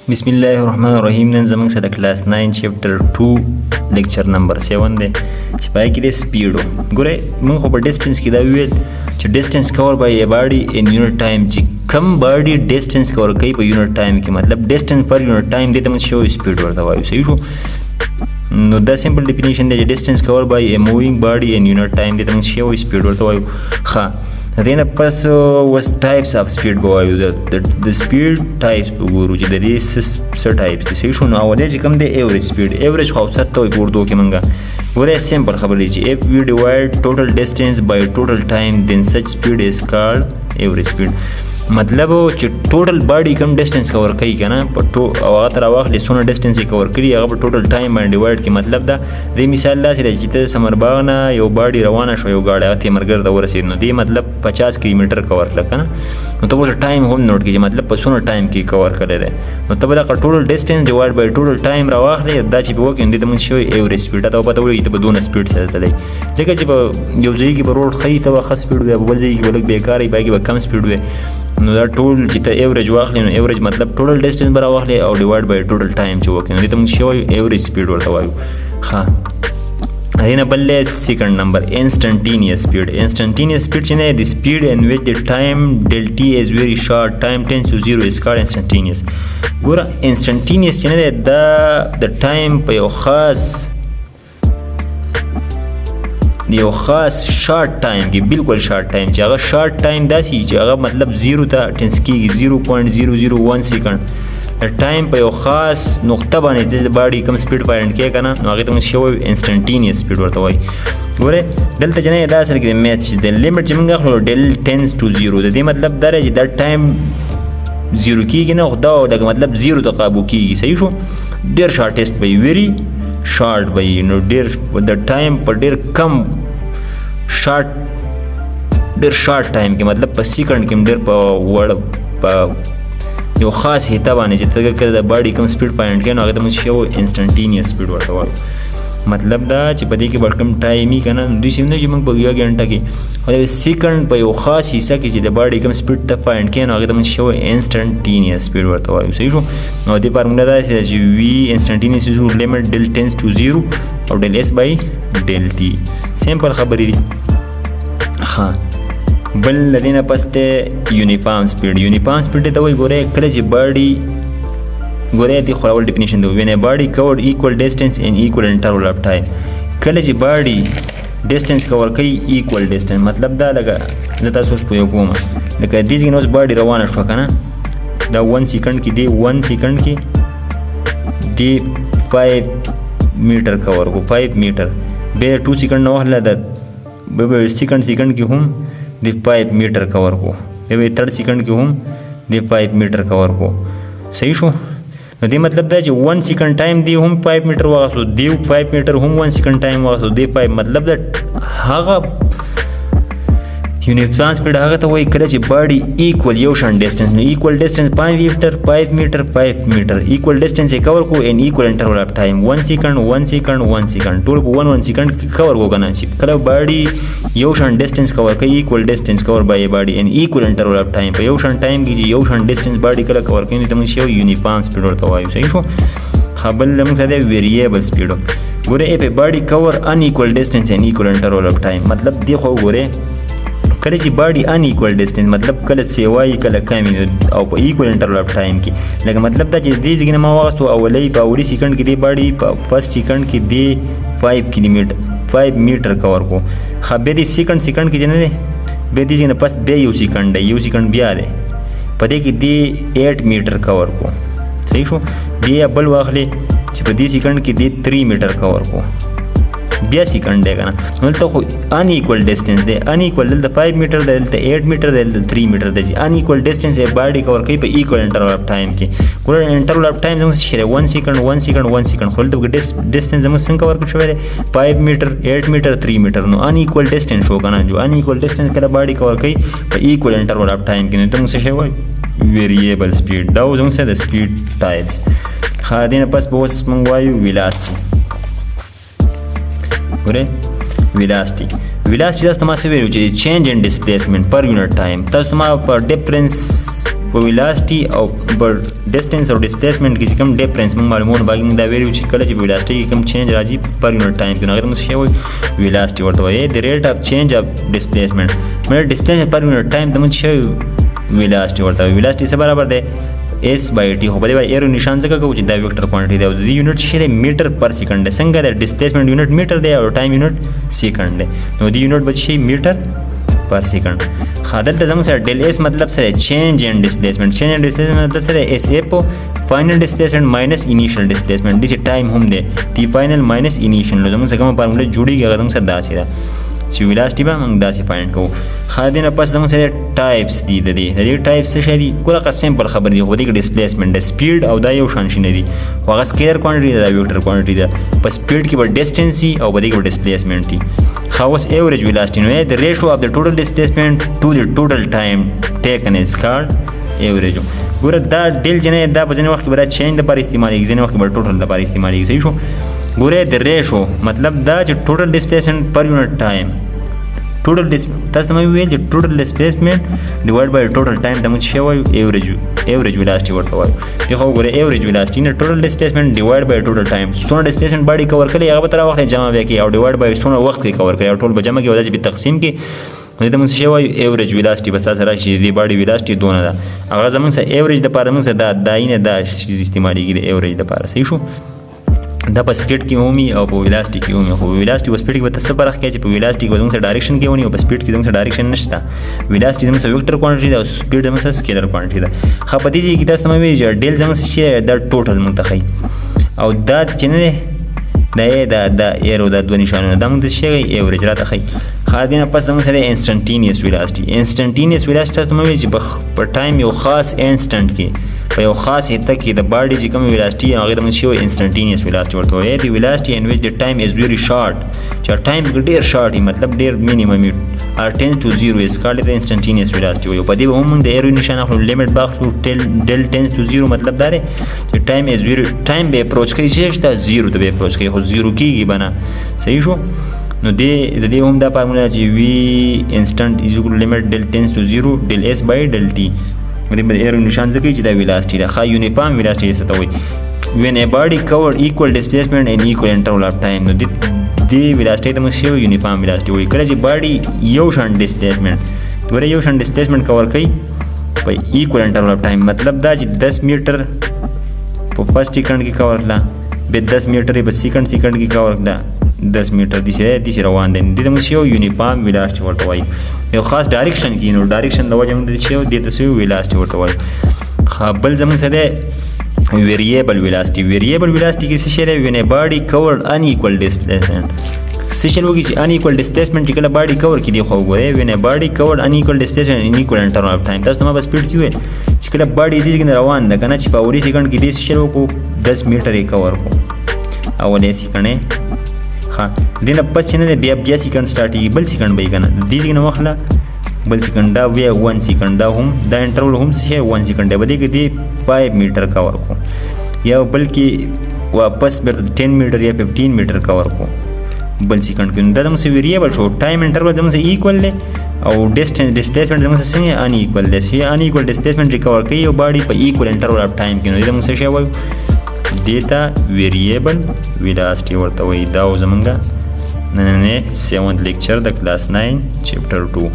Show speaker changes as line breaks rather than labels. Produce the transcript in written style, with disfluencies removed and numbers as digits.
بسم الله الرحمن الرحیم. نن زموږ سره کلاس 9 چپټر 2 لیکچر نمبر 7 دی چې پای کې د سپیډ ګوره موږ خو په ډیسټنس کې دا ویل چې ډیسټنس کور بای ا باډي ان یونټ ټایم چې کم باډي ډیسټنس کور کوي په یونټ ټایم کې مطلب ډیسټنس پر یونټ ټایم دې ته موږ شو سپیډ ورته وایو. صحیح شو؟ نو دا سمپل ډیفینیشن دی چې ډیسټنس کور بای ا مووینګ باډي ان یونټ ټایم دې ته موږ شو سپیډ ورته وایو. ښه then پس was types of speed وایو د speed types وګورو چې د دې څه types دي. صحیح شو؟ نو اولې چې کوم دی ایوریج speed ایوریج خو اوسط ته وایي اردو کې منګه ګوره سمپل خبرې چې if we divide total distance by total time then such speed is called average speed. مطلب چې ټوټل باډي کم ډیسټنس کور کوي کنه په او هغه تر واخلې سونه ډیسټنس یې کور کړي هغه په ټوټل ټایم باندې ډیوایډ کړي. مطلب دا دې مثال داسې دی چې ته سمرباغ نه یو باډي روانه شو یو ګاډی هغه تیمرګر ته ورسېد نو دې مطلب 50 کیلومتر کور کړه کنه نو ته اوس ټایم هم نوٹ کړي مطلب په سونه ټایم کې کور کړی دی نو ته به دا ټوټل ډیسټنس ډیوایډ بای ټوټل ټایم راواخلې دا چې په وکړي دې ته موږ شوی ایوریج سپیډ ته پته ولګي ته به دونه سپیډ سره تللی ځکه چې په یو ځای کې به روډ ښه ته به ښه سپیډ وي په بل ځای کې به لږ بېکاره وي باقي به کم سپیډ وي. نو دا ټول چې ته ایوریج واخلې نو ایوریج مطلب ټوټل ډیسټنس به راواخلې او ډیوایډ بای ټوټل ټایم چې وکړي نو دې ته موږ شوی ایوریج سپیډ ورته وایو. ښه هغې نه بل دی سیکنډ نمبر انسټنټینیس سپیډ. انسټنټینیس سپیډ چې نه د سپیډ ان وچ د ټایم ډیل ټي از ویری شارټ ټایم ټینس ټو زیرو از کالډ انسټنټینیس. ګوره انسټنټینیس چې نه دی دا د ټایم په یو خاص شارټ ټایم کې بالکل شارټ ټایم چې هغه شارټ ټایم داسې چې هغه مطلب زیرو ته ټینس کېږي 0.001 سیکنډ د ټایم په یو خاص نقطه باندې چې د باډي کم سپیډ پاینټ کې که نه نو هغې ته موږ شوی انسټنټینیس سپیډ ورته وایي. ګورې دلته چې نه دا اصل کې د میتھ چې د لیمټ چې موږ اخلو ډیل ټینس ټو زیرو د دې مطلب دا دی چې دا ټایم زیرو کېږي نه خو دا دغه مطلب زیرو ته قابو کېږي. صحیح شو؟ ډېر شارټیسټ به وي ویری شارټ به وي نو ډېر د ټایم په ډېر کم ډېر شارټ ټایم کې مطلب په سیکنډ کې هم ډېر په وړ په یو خاص حصه باندې چې ته کله د باډي کم سپیډ پاینټ کوي نو هغه ته موږ شو انسټنټینیس سپیډ ورته وایو. مطلب دا چې په دې کې به کم ټایم وي که نه دوی چې نه چې موږ په یوه ګنټه کې خو د سیکنډ په یو خاص حصه کې چې د باډي کم سپیډ ته پاینټ کوي نو هغې ته موږ شو انسټنټینیس سپیډ ورته وایو. صحیح شو؟ نو دې فارموله داسې ده چې وي انسټنټینیس از لیمټ ډیل ټینس ټو زیرو او ډیل ایس بای ډیل ټي. سمپل خبرې دي. ښه بل له دې نه پس دی یونیفارم سپیډ. یونیفارم سپیډ ته وایي ګورئ کله چې باډي ګورئ دې خو اول ډیفینیشن دی وین ا باډي کورډ ایکول ډیسټنس ان ایکول انټرول اف ټایم. کله چې باډي ډیسټنس کور کوي ایکول ډیسټنس مطلب دا لکه زه تاسو اوس پوه کوم لکه دې ځای نه اوس باډي روانه شوه که نه دا 1 سیکنډ کې دی 1 سیکنډ کې دی 5 میټر کور کو 5 میټر بیا 2 سیکنډ نه واخله د سیکنډ کې هم د 5 میټر کور کو بیا 3 سیکنډ کې هم د 5 میټر کور کو. صحیح شو؟ نو دې مطلب دا چې 1 سیکنډ ټایم دی هم 5 میټر واغستو دی 5 میټر هم 1 سیکنډ ټایم واغستو دی 5 مطلب دا هغه یونیفارم سپیډ هغه ته وایي کله چې باډي ایکول یو شان ډیسټنس نو ایکول ډیسټنس 5 میټر 5 میټر 5 میټر ایکول ډیسټنس یې کور کو ان ایکول انټرول اف ټایم 1 سیکنډ 1 سیکنډ 1 سیکنډ ټول په 1 سیکنډ کې کور کو کنه چې کله باډي یو شان ډیسټنس کور کوي ایکول ډیسټنس کور بای باډي ان ایکول انټرول اف ټایم په یو شان ټایم کې یو شان ډیسټنس باډي کله کور کوي نو موږ شو یونیفارم سپیډ ورته وایو. صحیح شو؟ خبل موږ ساده ویریبل سپیډ ګوره اف باډي کور ان ایکول ډیسټنس ان ایکول انټرول اف ټایم مطلب دی خو ګوره کله چې باډي ان ایکول ډیسټنس مطلب کله سیوای کله کم او په ایکول انټرول اف ټایم کې لکه مطلب دا چې دې ځای نه ما واغستو اولۍ په اولي سیکنډ کې دی باډي په فرست سیکنډ کې دی 5 میټر کور کو. ښه بیا دې سیکنډ کې چې نه دی بیا دې ځای نه پس بیا یو سیکنډ دی یو سیکنډ بیا دی په دې کې دی 8 میټر کور کو. صحیح شو؟ بیا بل واخلې چې په دې سیکنډ کې دی 3 میټر کور کو بیا سیکنډ دی که نه نو دلته خو ان ایکول ډیسټنس دی ان ایکول دلته 5 میټر دی دلته 8 میټر دی دلته 3 میټر دی چې ان ایکول ډیسټنس یې باډي کور کوي په ایکول انټرول اف ټایم کې. ګوره انټرول اف ټایم زموږ څه شی دی 1 سیکنډ 1 سیکنډ 1 سیکنډ خو دلته ډیسټنس زموږ څنګه کور کړی شوی دی 5 میټر 8 میټر 3 میټر نو ان ایکول ډیسټنس شو که نه جو ان ایکول ډیسټنس کله باډي کور کوي په ایکول انټرول اف ټایم کې نو ته موږ څه شی وایو ویریبل سپیډ. دا زموږ څه د سپیډ ټایپس. ښه دې نه پس به اوس موږ وایو ویلاسټي. ګورئ ویلاسټي تاسو ته ما څه ویلو چې چینج ان ډسپلیسمنټ پر یونټ ټایم تاسو ته ما په ډیفرنس په ویلاسټي او په ډسټنس او ډسپلیسمنټ کې چې کوم ډیفرنس موږ معلومونه باندې دا ویلو چې کله چې په ویلاسټي کې کوم چینج راځي پر یونټ ټایم کې هغه موږ شی وایو ویلاسټي ورته وایي د ریټ اف چینج اف ډسپلیسمنټ مې ډسپلیسمنټ پر یونټ ټایم د موږ شی ویلاسټي ورته وایي ویلاسټي څه برابر دی اس باي ټي خو په دې باندې ایرو نشان ځکه کوو چې دا ویکټر کوانټیټي دی او د یونټ شی دی میټر پر سیکنډ دی څنګه د ډسپلیسمنټ یونټ میټر دی او ټایم یونټ سیکنډ دی نو د یونټ بچ شي میټر پر سیکنډ دلته زموږ سره ډیل اس مطلب سره چینج ان ډسپلیسمنټ چینج ان ډسپلیسمنټ مطلب سره اس ا په فائنل ډسپلیسمنٹ ماینس انیشل ډسپلیسمنٹ دې ټایم هم دی ټي فائنل ماینس انیشل نو زموږ څنګه فارموله جوړیږي هغه زموږ سره داسې ده چې ویلاسټي به موږ داسې فایند کوو ښه دې نه پس زموږ سره ټایپس دي د دې ټایپس څه شی دي ګوره که سمپل خبر دي خو په دې کې ډسپلیسمنټ ده سپیډ او دا یو شان شي نه دي خو هغه سکیلر کوانټیټي ده دا ویکټر کوانټیټي ده په سپیډ کې به ډسټنس وي او په دې کې به ډسپلیسمنټ وي ښه اوس ایوریج ویلاسټي نو د ریشو اف د ټوټل ډسپلیسمنټ ټو د ټوټل ټایم ټیکن از کالډ ایوریج ګوره دا ډیل چې نه دا په ځینې وخت کې به دا چینج دپاره استعمالېږي ځینې وخت کې به ټوټل دپاره استعمالېږي صحیح شو ګوره د ریشو مطلب دا چې ټوټل ډسپلیسمنټ پر یونټ ټایم ټوټل تاسو ته مې ویل چې ټوټل ډسپلیسمنټ ډیوایډ بای ټوټل ټایم ته موږ شی وایو ایوریج ویلاسټي ورته وایو دی خو ګوره ایوریج ویلاسټي نه ټوټل ډسپلیسمنټ ډیوایډ بای ټوټل ټایم څونه ډسپلیسمنټ باډي کور کړي هغه به تر وخت جمع بیا کړي او ډیوایډ بای څونه وخت کې کور کړي او ټول به جمع کړي او داسې به تقسیم کړي نو دې ته موږ شی وایو ایوریج ویلاسټي بس تاسو راشي دې باډي ویلاسټي دونه ده هغه زموږ سره ایوریج دپاره موږ سره دا نه دا شیز استعمالېږي د ایوریج دپاره صحیح شو دا په سپیډ کې ومي او په ویلاسټي کې ومي خو ویلاسټي او سپیډ کې به څه فرق کوي چې په ویلاسټي کې زموږ سره ډایرکشن کې ونی او په سپیډ کې زموږ سره ډایرکشن نشته ویلاسټي زموږ سره ویکټر کوانټیټي ده او سپیډ زموږ سره سکیلر کوانټیټي ده ښه په دې ځای کې تاسو ته مې ویل چې ډیل زموږ سره چې دا ټوټل موږ ته ښایي او دا چې نه دی دا ایرو دا دوه نشانونه دا موږ ته څه ښایي ایوریج راته ښایي ښه دې نه پس زموږ سره انسټنټینیس ویلاسټي ویلاسټي تاسو ته مې ویل چې په ټایم یو خاص انسټنټ کې په یو خاص حته کې د باډي چې کوم ویلاسټي هغه د موږ شی وایي انسټنټینیس ویلاسټي ورته وایي د ویلاسټي ان ویچ د ټایم از ویری شارټ چې ټایم ډېر شارټ وي مطلب ډېر مینیمم وي ار ټینز ټو زیرو از کالډ د انسټنټینیس ویلاسټي وایي په دې به هم موږ د ایرو نشان اخلو لیمټ به اخلو ډیل ټینز ټو زیرو مطلب دا دی چې ټایم از ویری ټایم به اپروچ کوي چې شته زیرو ته به اپروچ کوي خو زیرو کېږي به نه صحیح شو نو د دې هم دا فارموله چې وي انسټنټ از اکول لیمټ ډیل ټینز ټو زیرو ډیل اس بای ډیل ټي دې باندې ایرو نشان ځکه چې دا ویلاسټي ده ښه یونیفارم ویلاسټي څه ته وایي when a body covered equal displacement and equal interval of time نو دې ویلاسټي ته موږ شی وایو یونیفارم ویلاسټي وایي کله چې باډي یو شان ډسپلیسمنټ ګوره یو شان ډسپلیسمنټ کور کوي په ایکول انټرول اف ټایم مطلب دا چې 10 میټر په فرست سیکنډ کې کور کړه به 10 میټر په سیکنډ کې کور کړه 10 میټر دې روان دي دې موږ شی وایو یونیفارم ویلاسټي ورته وایي یو خاص ډایرکشن کې نو ډایرکشن د وجه موږ دې شی دې ته ویلاسټي ورته وایي بل زموږ سره ویریبل ویلاسټي کې څه شی دی when a body covered unequal displacement څه شی وږي چې unequal displacement چې کله باډي کور کړي خو وګورئ when a body covered unequal displacement in equal interval of time تاسو ما په سپیډ کې ویل چې کله باډي دې څنګه روان ده کنه چې په اوري سیکنډ کې دې څه شی وکړو 10 میټر یې کور کو اولې سیکنډ ها دې نه پس نه بیا سیکنډ سٹارټ کیږي بل سیکنډ به کنه دې څنګه وخلا بل سیکنډ دا وی 1 سیکنډ دا هم دا انټرول هم څه 1 سیکنډ به دې کې دې 5 میټر کور کو یا بلکې واپس بیرته 10 میټر یا 15 میټر کور کو بل سیکنډ کې دا زموږ ویریبل شو ټایم انټرول زموږ ایکوال دی او ډسپلیسمنټ زموږ څنګه ان ایکوال دی شي ان ایکوال ډسپلیسمنټ ریکور کوي او باډي په ایکوال انټرول اف ټایم کې نو زموږ څه شی وایو ډیټا ویریبل ویلاسټي ورته وایي دا زموږ نن 7th لیکچر د کلاس 9 چپټر 2